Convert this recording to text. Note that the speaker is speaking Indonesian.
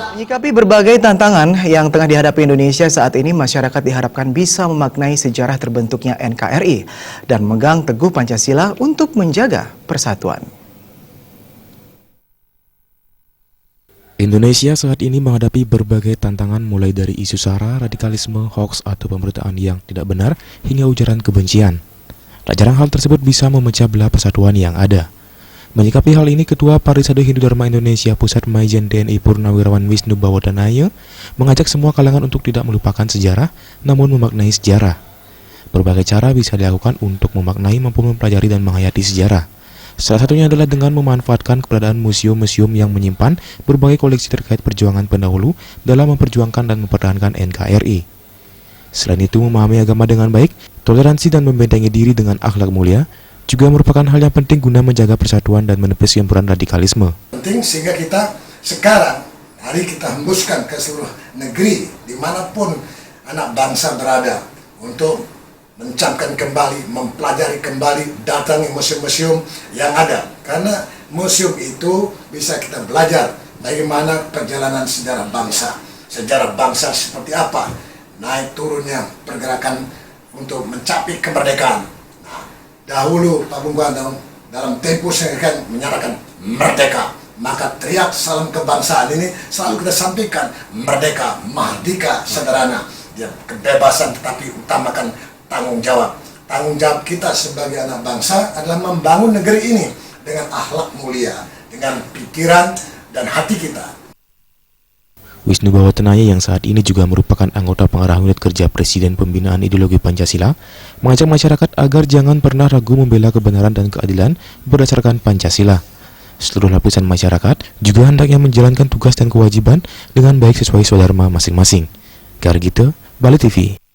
Menyikapi berbagai tantangan yang tengah dihadapi Indonesia saat ini, masyarakat diharapkan bisa memaknai sejarah terbentuknya NKRI dan memegang teguh Pancasila untuk menjaga persatuan. Indonesia saat ini menghadapi berbagai tantangan mulai dari isu sara, radikalisme, hoaks atau pemberitaan yang tidak benar hingga ujaran kebencian. Tak jarang hal tersebut bisa memecah belah persatuan yang ada. Menyikapi hal ini, Ketua Parisade Hindu Dharma Indonesia Pusat Majen TNI Purnawirawan Wisnu Bawatanaya mengajak semua kalangan untuk tidak melupakan sejarah, namun memaknai sejarah. Berbagai cara bisa dilakukan untuk memaknai maupun mempelajari dan menghayati sejarah. Salah satunya adalah dengan memanfaatkan keberadaan museum-museum yang menyimpan berbagai koleksi terkait perjuangan pendahulu dalam memperjuangkan dan mempertahankan NKRI. Selain itu, memahami agama dengan baik, toleransi dan membentengi diri dengan akhlak mulia juga merupakan hal yang penting guna menjaga persatuan dan menepis gempuran radikalisme. Penting sehingga kita sekarang, hari kita hembuskan ke seluruh negeri, dimanapun anak bangsa berada, untuk mencamkan kembali, mempelajari kembali, datangi museum-museum yang ada. Karena museum itu bisa kita belajar bagaimana perjalanan sejarah bangsa. Sejarah bangsa seperti apa, naik turunnya pergerakan untuk mencapai kemerdekaan. Dahulu Pak Bung Karno dalam tempo kan menyatakan merdeka, maka teriak salam kebangsaan ini selalu kita sampaikan, merdeka, merdeka, sederhana, ya, kebebasan tetapi utamakan tanggung jawab. Tanggung jawab kita sebagai anak bangsa adalah membangun negeri ini dengan akhlak mulia, dengan pikiran dan hati kita. Wisnu Bawatanaya yang saat ini juga merupakan anggota pengarah unit kerja Presiden Pembinaan Ideologi Pancasila mengajak masyarakat agar jangan pernah ragu membela kebenaran dan keadilan berdasarkan Pancasila. Seluruh lapisan masyarakat juga hendaknya menjalankan tugas dan kewajiban dengan baik sesuai swadharma masing-masing. Karena gitu, Bali TV.